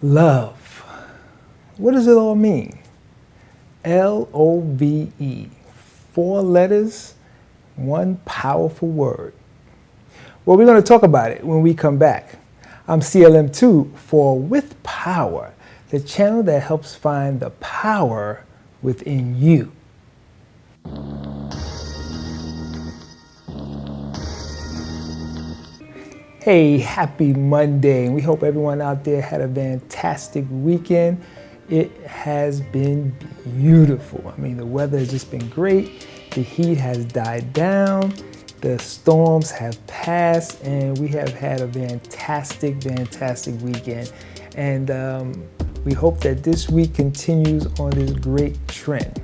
Love. What does it all mean? Love. 4 letters, one powerful word. Well, we're going to talk about it when we come back. I'm CLM2 for With Power, the channel that helps find the power within you. Hey, happy Monday. We hope everyone out there had a fantastic weekend. It has been beautiful. I mean, the weather has just been great. The heat has died down. The storms have passed, and we have had a fantastic weekend. And we hope that this week continues on this great trend.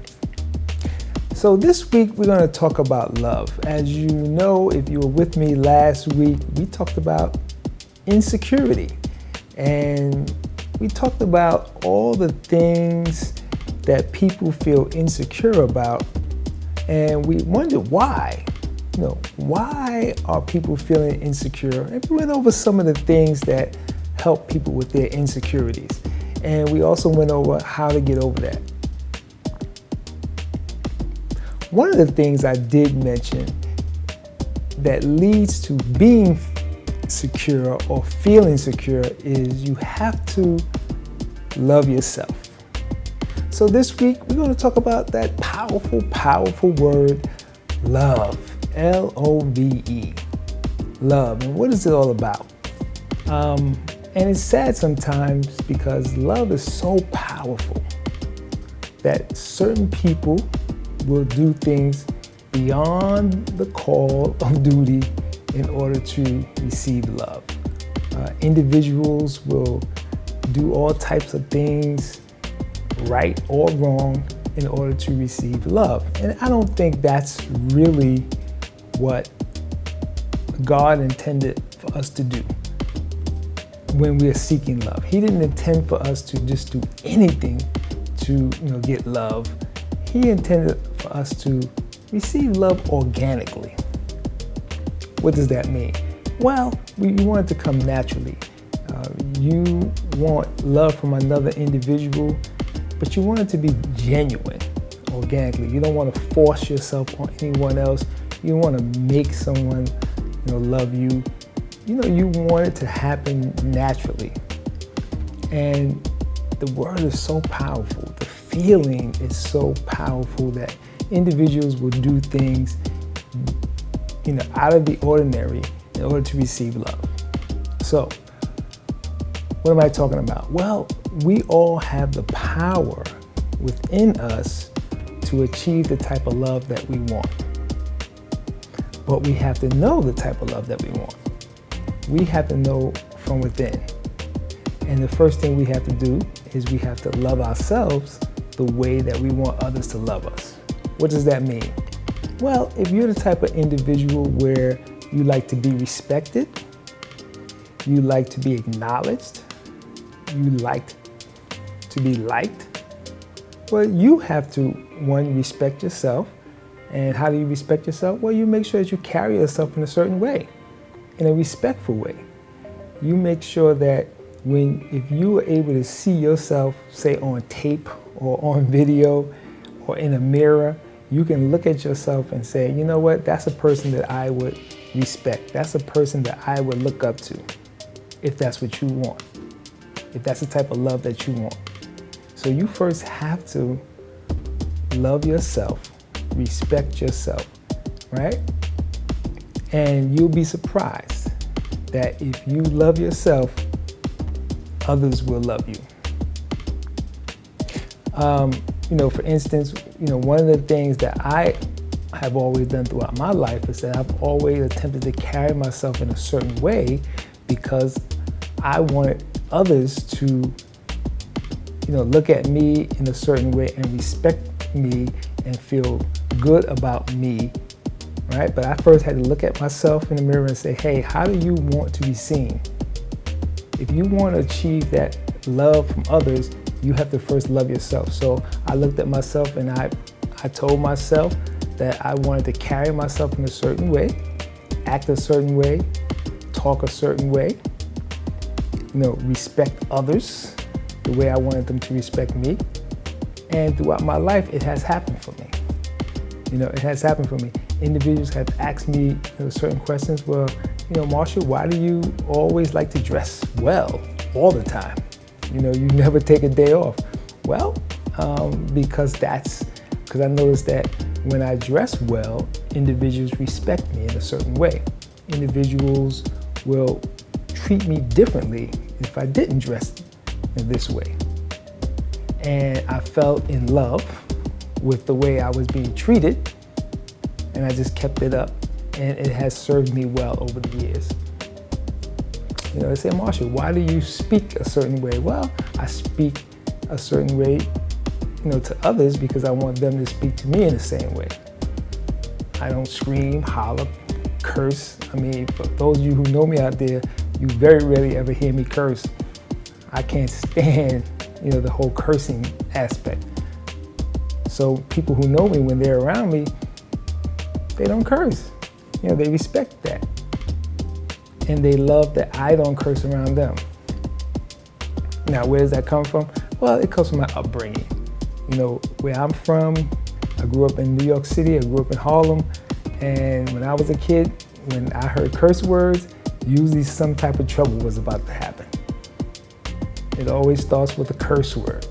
So this week we're going to talk about love. As you know, if you were with me last week, we talked about insecurity. And we talked about all the things that people insecure insecure about. And we wondered why. Why are people feeling insecure? And we went over some of the things that help people with their insecurities. And we also went over how to get over that. One of the things I did mention that leads to being secure or feeling secure is you have to love yourself. So this week we're going to talk about that powerful word, love. Love. Love. And what is it all about? And it's sad sometimes because love is so powerful that certain people will do things beyond the call of duty in order to receive love. Individuals will do all types of things, right or wrong, in order to receive love. And I don't think that's really what God intended for us to do when we are seeking love. He didn't intend for us to just do anything to get love. He intended for us to receive love organically. What does that mean? Well, you want it to come naturally. You want love from another individual, but you want it to be genuine, organically. You don't want to force yourself on anyone else. You don't want to make someone love you. You want it to happen naturally. And the word is so powerful. The feeling is so powerful that individuals will do things out of the ordinary in order to receive love. So what am I talking about? Well, we all have the power within us to achieve the type of love that we want. But we have to know the type of love that we want. We have to know from within. And the first thing we have to do is we have to love ourselves the way that we want others to love us. What does that mean? Well, if you're the type of individual where you like to be respected, you like to be acknowledged, you like to be liked, well, you have to, one, respect yourself. And how do you respect yourself? Well, you make sure that you carry yourself in a certain way, in a respectful way. You make sure that if you are able to see yourself, say on tape or on video or in a mirror, you can look at yourself and say, you know what, that's a person that I would respect. That's a person that I would look up to, if that's what you want, if that's the type of love that you want. So you first have to love yourself, respect yourself, right? And you'll be surprised that if you love yourself, others will love you. For instance, one of the things that I have always done throughout my life is that I've always attempted to carry myself in a certain way because I wanted others to, look at me in a certain way and respect me and feel good about me, right? But I first had to look at myself in the mirror and say, hey, how do you want to be seen? If you want to achieve that love from others, you have to first love yourself. So I looked at myself and I told myself that I wanted to carry myself in a certain way, act a certain way, talk a certain way, respect others, the way I wanted them to respect me. And throughout my life, it has happened for me. It has happened for me. Individuals have asked me certain questions. Well, Marshall, why do you always like to dress well all the time? You never take a day off. Well, because I noticed that when I dress well, individuals respect me in a certain way. Individuals will treat me differently if I didn't dress in this way. And I fell in love with the way I was being treated, and I just kept it up, and it has served me well over the years. They say, Marshall, why do you speak a certain way? Well, I speak a certain way, to others because I want them to speak to me in the same way. I don't scream, holler, curse. For those of you who know me out there, you very rarely ever hear me curse. I can't stand, the whole cursing aspect. So people who know me, when they're around me, they don't curse. They respect that. And they love that I don't curse around them. Now, where does that come from? Well, it comes from my upbringing. Where I'm from, I grew up in New York City, I grew up in Harlem, and when I was a kid, when I heard curse words, usually some type of trouble was about to happen. It always starts with a curse word.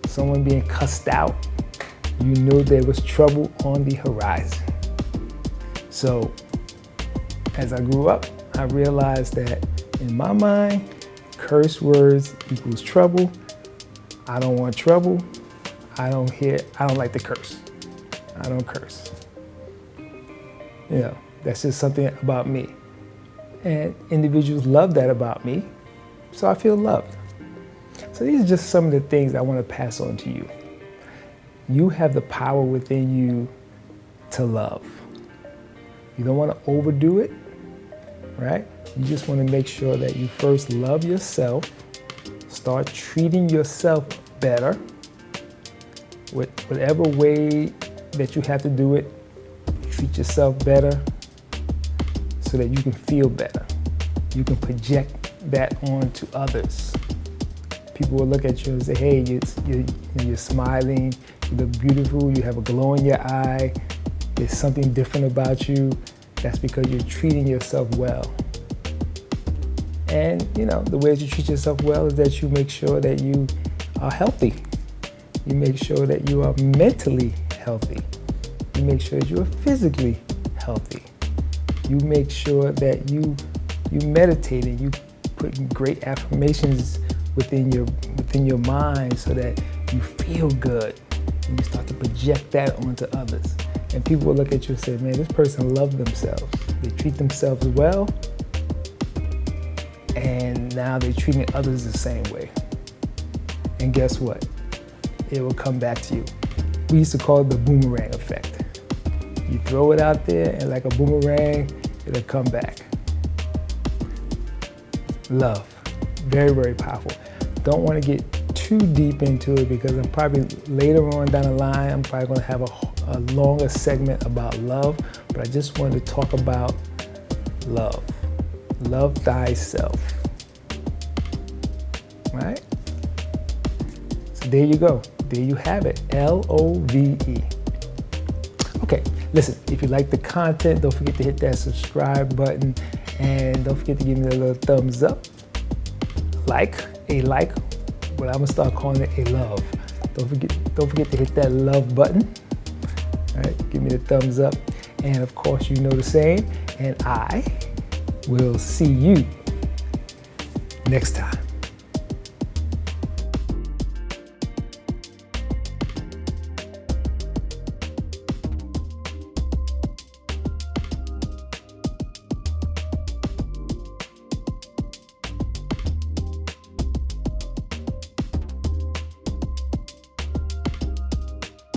Someone being cussed out, you knew there was trouble on the horizon. So, as I grew up, I realized that in my mind, curse words equals trouble. I don't want trouble. I don't like to curse. I don't curse. That's just something about me. And individuals love that about me, so I feel loved. So these are just some of the things I want to pass on to you. You have the power within you to love. You don't want to overdo it, right? You just want to make sure that you first love yourself, start treating yourself better, with whatever way that you have to do it. Treat yourself better so that you can feel better. You can project that onto others. People will look at you and say, hey, you're smiling, you look beautiful, you have a glow in your eye, there's something different about you. That's because you're treating yourself well. And the ways you treat yourself well is that you make sure that you are healthy. You make sure that you are mentally healthy. You make sure that you are physically healthy. You make sure that you meditate and you put great affirmations within your mind so that you feel good. And you start to project that onto others. And people will look at you and say, man, this person loves themselves. They treat themselves well, and now they're treating others the same way. And guess what? It will come back to you. We used to call it the boomerang effect. You throw it out there, and like a boomerang, it'll come back. Love, very, very powerful. Don't want to get too deep into it because I'm probably later on down the line, I'm probably going to have a longer segment about love, but I just wanted to talk about love. Love thyself. Right? So there you go. There you have it. L-O-V-E. Okay, listen, if you like the content, don't forget to hit that subscribe button, and don't forget to give me a little thumbs up. But I'm gonna start calling it a love. Don't forget to hit that love button. All right, give me the thumbs up. And of course, you know the saying, and I will see you next time.